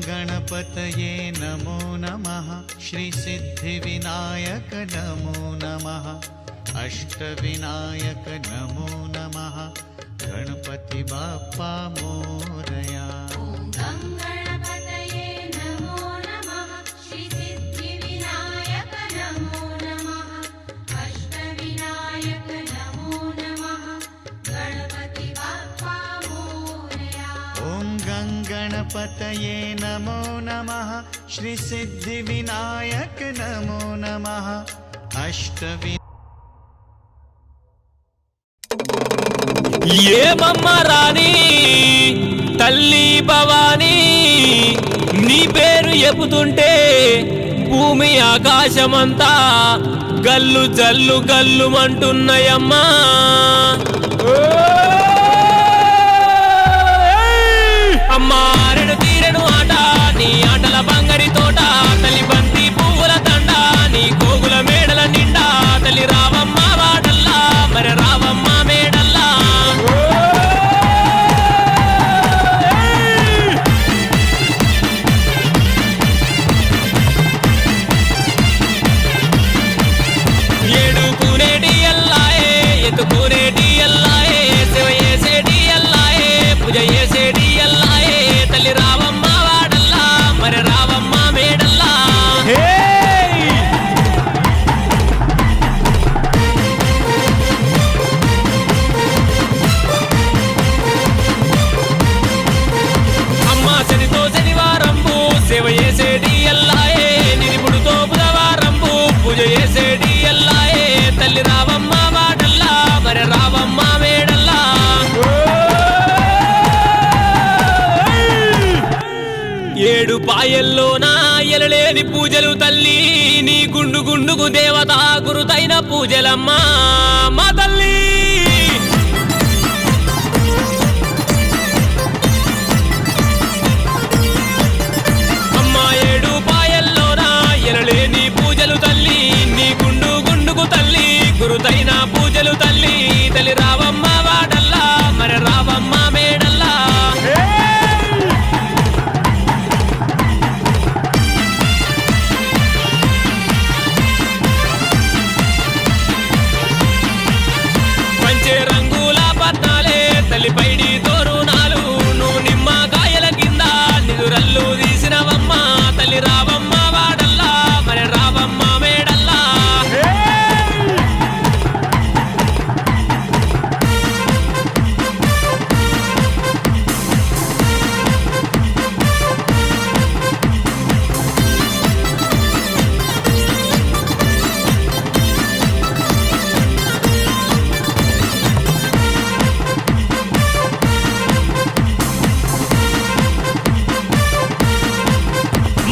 गणपतये नमो नमः श्रीसिद्धिविनायक नमो नमः अष्टविनायक नमो नमः गणपति बाप्पा मोरया। ॐ गङ्गणपतये नमो नमः श्रीसिद्धिविनायक नमो नमः अष्टविनायक नमो नमः गणपति बाप्पा मोरया। ॐ गङ्गणपतये नमो नमः श्रीसिद्धिविनायक नमो नमः अष्टवि ఏమమ్మ రాణి తల్లి భవానీ నీ పేరు చెబుతుంటే భూమి ఆకాశమంతా గల్లు జల్లు గల్లుమంటున్నాయమ్మా. అమ్మా ఆరెడు తీరెను ఆట నీ ఆటల బంగారి తోట తల్లి బంతి పువ్వుల తండ నీ కోగుల మేడల నిండా తల్లి రావమ్మ వాడల్లా మరి రావమ్మ మేడల్లా. ఏడుకునేటి ఎల్లాయే ఎత్తుకునేటి ఎల్లాయే సేవ చేసేటి ఎల్లాయే పూజ చేసేటి ఎల్లాయే తల్లి రావమ్మ వాడల్లా మరి రావమ్మ మేడల్లా. అమ్మ శనితో శనివారంబు సేవ చేసేటి ఎల్లాయే నిరిపుడుతో బుధవారంబు పూజ చేసేటి ఎల్లాయే తల్లి రావమ్మ వాడల్లా మరి రావమ్మ మేడల్లా. ఏడు పాయల్లోన ఎలలేని పూజలు తల్లి నీ గుండు గుండుకు దేవత గురుతైన పూజలమ్మా మా తల్లి. అమ్మా ఏడు పాయల్లోన ఎలలేని పూజలు తల్లి నీ గుండు గుండుకు తల్లి గురుతైన పూజలు తల్లి తల్లి రావమ్మ వాడల్లా మరి రావమ్మ మేడల్లా. పంచే రంగుల పట్నాలే తల్లి పైడి తోరునాలు నువ్వు నిమ్మకాయల కింద నిదురల్లు తీసినవమ్మ తల్లి రావమ్మ వాడల్లా మరి రావమ్మ మేడల్లా.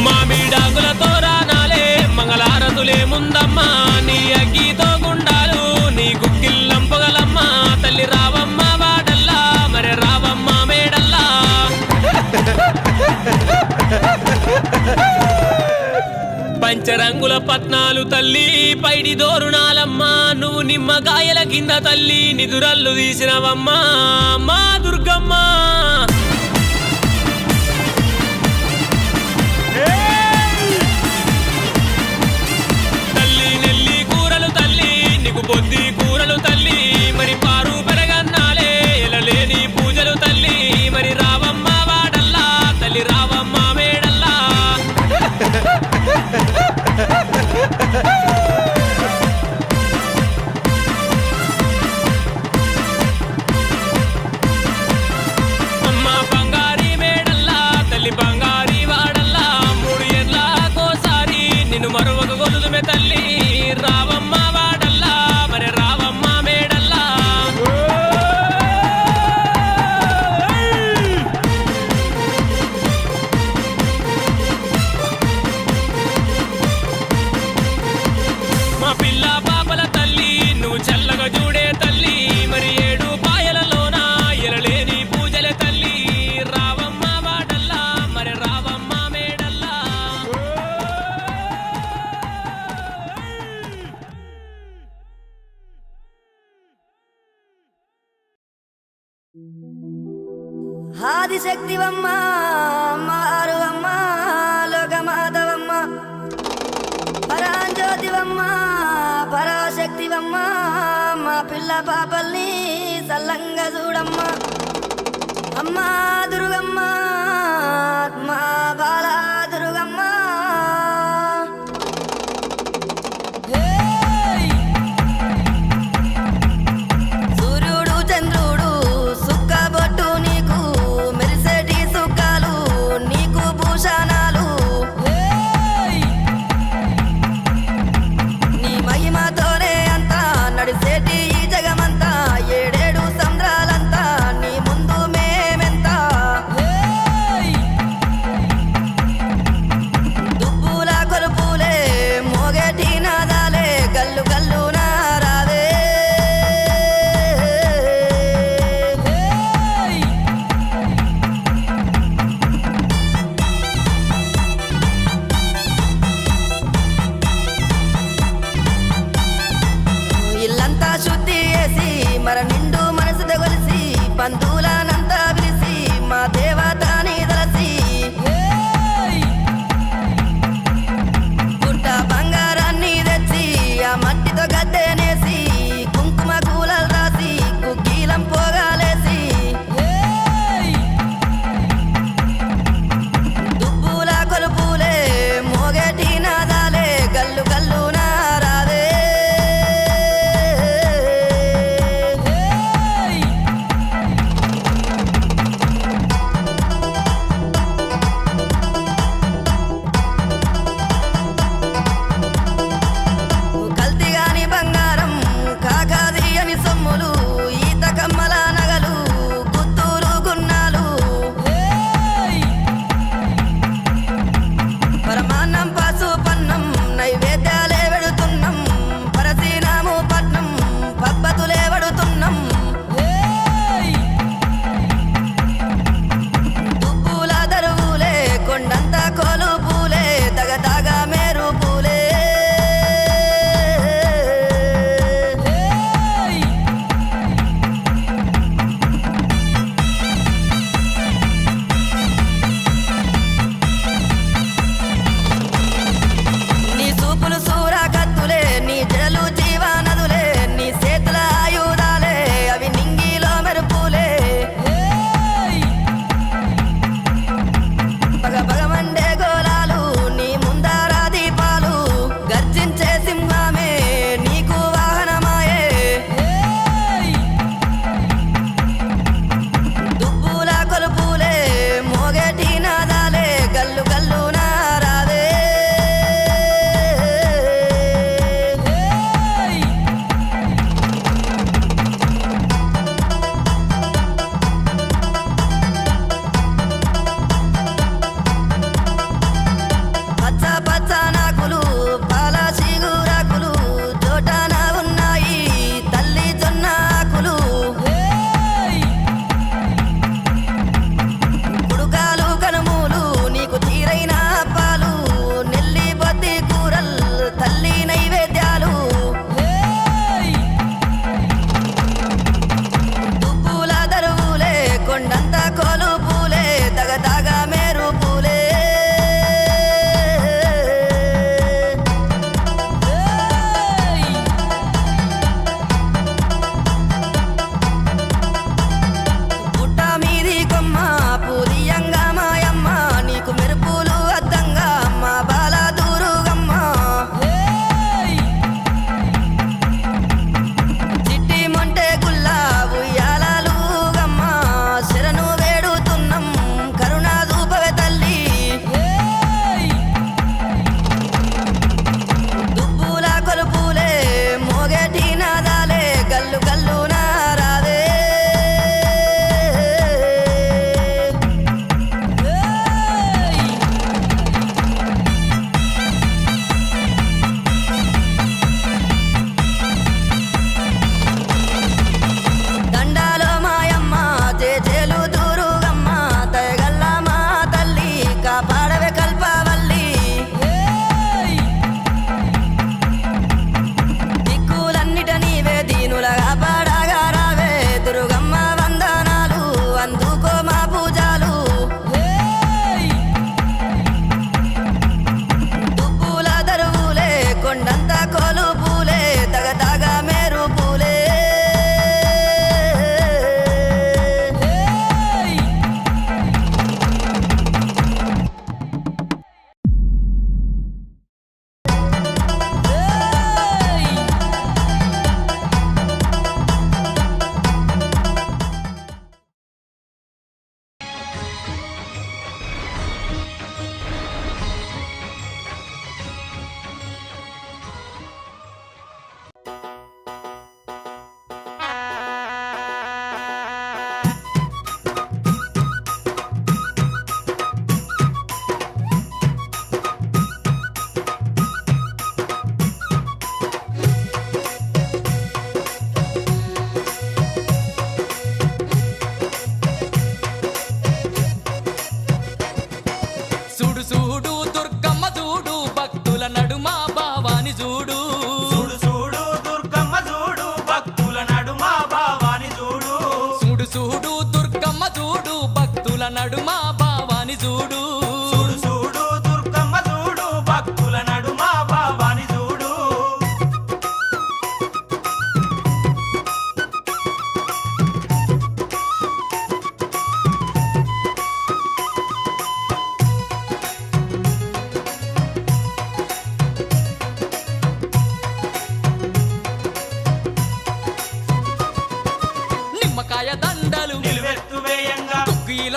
మామిడాకుల తోరణాలే మంగళారతులే ముందమ్మా నీ అగ్గితో గుండాలు నీ గుక్కిల్లం పొగలమ్మా తల్లి రావమ్మ వాడల్లా మరి రావమ్మ మేడల్లా. పంచరంగుల పట్నాలు తల్లి పైడి దోరుణాలమ్మా నువ్వు నిమ్మకాయల కింద తల్లి నిదురల్లు తీసినవమ్మా మా దుర్గమ్మ తల్లి నెల్లి కూరలు తల్లి నీకు పొద్ది కూరలు తల్లి మరి పారు పెరగన్నాలే ఎలలేని పూజలు తల్లి మరి రావమ్మ వాడల్లా తల్లి రావమ్మ మేడల్లా అమ్మ బంగారి మేడల్లా తల్లి బంగారి వాడల్లా 3 ఏళ్ళకోసారి నిన్ను మరొక గొలుదుమే తల్లి రావమ్మ వాడల్లా మరి రావమ్మ మేడల్లా మా పిల్ల పాపల తల్లి నువ్వు చల్లగా చూడే తల్లి మరి 7 పాయలలోన ఎలలేని పూజలే తల్లి రావమ్మ వాడల్లా మరి రావమ్మ మేడల్లా ఆదిశక్తివమ్మ మారువమ్మ లోకమాతవమ్మ పరాంజ్యోతివమ్మ పరాశక్తివమ్మ మా పిల్ల పాపల్ని సల్లంగా చూడమ్మ అమ్మా దుర్గమ్మ మా బాల దుర్గమ్మ సూర్యుడు చంద్రుడు సుక్కబొట్టు నీకు మెరిసేటి సుక్కలు నీకు భూషణాలు నీ మహిమతోనే అంతా నడిసేటి ఈ జగమంతా 7 సంద్రాలంతా నీ ముందు మేమెంత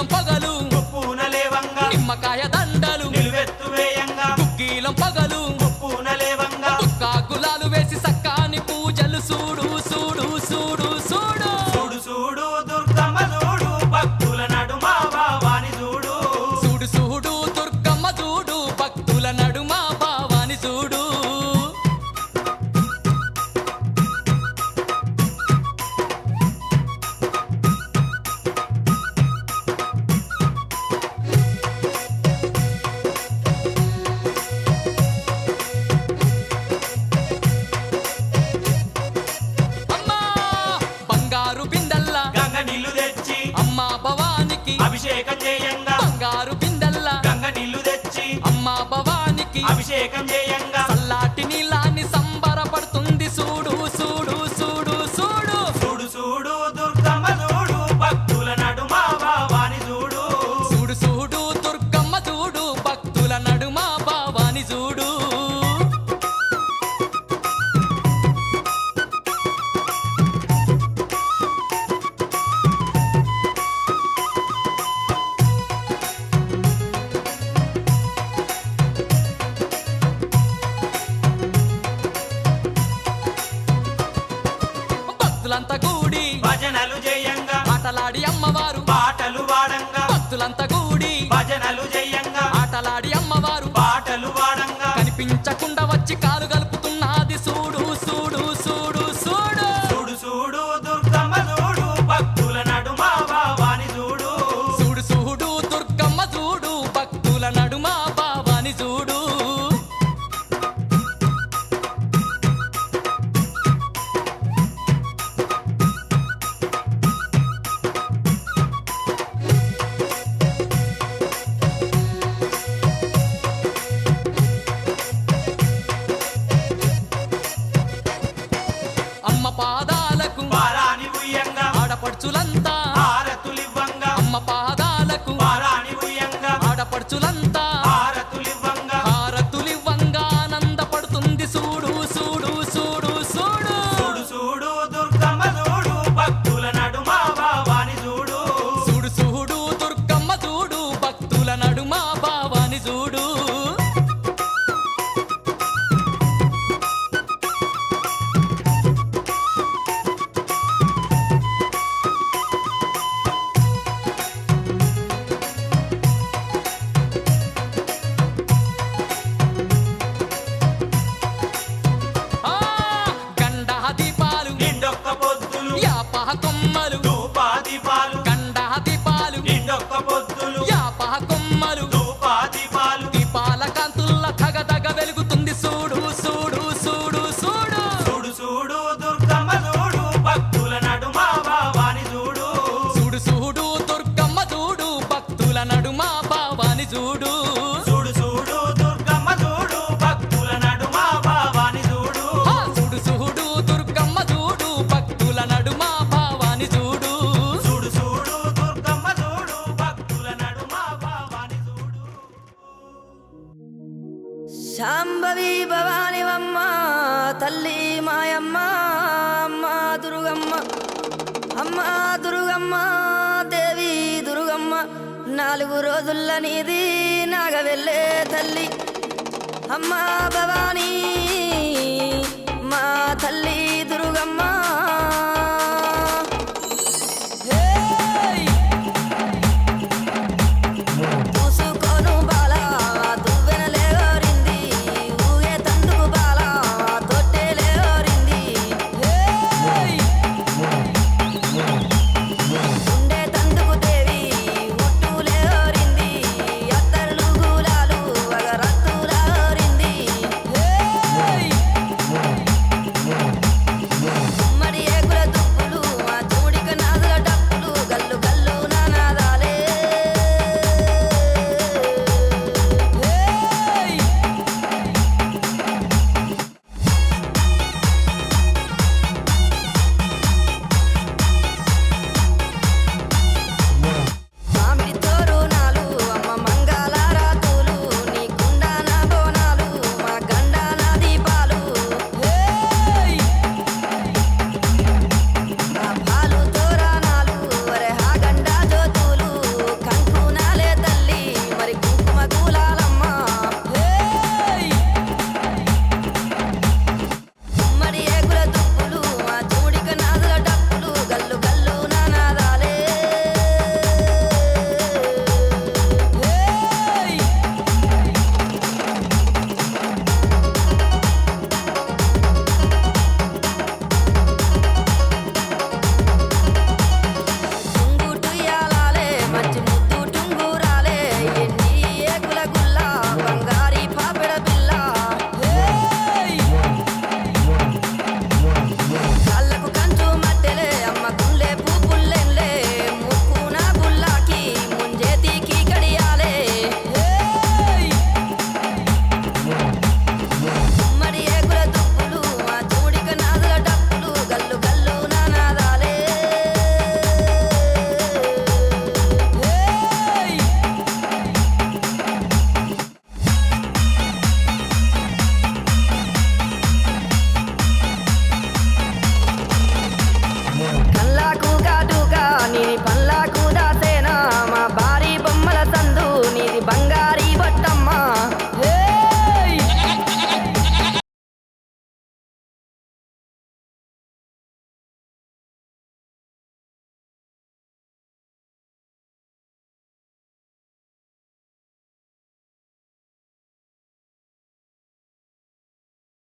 కుక్కీలం పగలు పూనలేవంగా నిమ్మకాయ దండలు నిలువెత్తు వేయంగా కుక్కీలం పగలు పూనలేవంగా గులాలు వేసి సక్కాని పూజలు చూడు చూడు చూడు చూడు చూడు చూడు దుర్గమ్మ చూడు భక్తుల నడుమ భావాని చూడు చూడు చూడు దుర్గమ్మ చూడు భక్తుల నడుమ భావాని చూడు అమ్మా బంగారు బిందల్లా గంగ నీళ్లు తెచ్చి అమ్మా భవానికి అభిషేకం చేయంగా బంగారు బిందల్లా గంగ నీళ్లు తెచ్చి అమ్మా భవానికి అభిషేకం చేయంగా చల్లాటి నీలాన్ని సంబరపడుతుంది చూడు చూడు చూడు చూడు చూడు చూడు దుర్గమ్మ చూడు భక్తుల నడుమ భావాని చూడు చూడు చూడు దుర్గమ్మ చూడు భక్తుల నడుమ భావాని చూడు భక్తులంతా కూడి భజనలు చేయంగా ఆటలాడి అమ్మవారు పాటలు వాడంగా భక్తులంతా కూడి భజనలు చేయంగా ఆటలాడి అమ్మవారు పాటలు వాడంగా కనిపించకుండా వచ్చి కాలు కలుపుతున్నది చూడు చూడు చూడు చూడు చూడు చూడు దుర్గమ్మ చూడు భక్తుల నడుమ భావాని చూడు చూడు చూడు దుర్గమ్మ చూడు భక్తుల నడుమ భావాని చూడు అమ్మ పాదాలకు వారాని ఉయ్యంగా ఆడపడుచులంతా హారతులివ్వంగా అమ్మ పాదాలకు వారాని ఉయ్యంగా ఆడపడుచులంతా హారతులివ్వంగా హారతులివ్వంగా ఆనందపడుతుంది చూడు చూడు చూడు చూడు చూడు చూడు దుర్గమ్మ చూడు భక్తుల నడుమ భావాని చూడు చూడు చూడు దుర్గమ్మ చూడు భక్తుల నడుమ భావాని చూడు ఆ గండ దీపాలు నిండొక్క పొద్దులు యాపహ కొమ్మలు ధూపాదీపాలు గండ దీపాలు నిండొక్క పొద్దులు యాపహ కొమ్మలు ధూపాదీపాలు దీపాల కాంతుల్ల తగదగ వెలుగుతుంది చూడు చూడు చూడు చూడు చూడు చూడు దుర్గమ్మ చూడు భక్తుల నడుమ భావాని చూడు చూడు చూడు దుర్గమ్మ చూడు భక్తుల నడుమ భావాని చూడు చూడు చూడు దుర్గమ్మ చూడు భక్తుల నడుమ భావాని చూడు ఆ చూడు చూడు దుర్గమ్మ చూడు భక్తుల నడుమ భావాని చూడు చూడు చూడు దుర్గమ్మ చూడు భక్తుల నడుమ భావాని చూడు శాంభవి భవానివమ్మ తల్లి మాయమ్మ అమ్మ దుర్గమ్మ అమ్మ దుర్గమ్మ దేవి దుర్గమ్మ 4 రోజుల నీది నాగవెళ్ళే తల్లి అమ్మ భవానీ మా తల్లి దుర్గమ్మ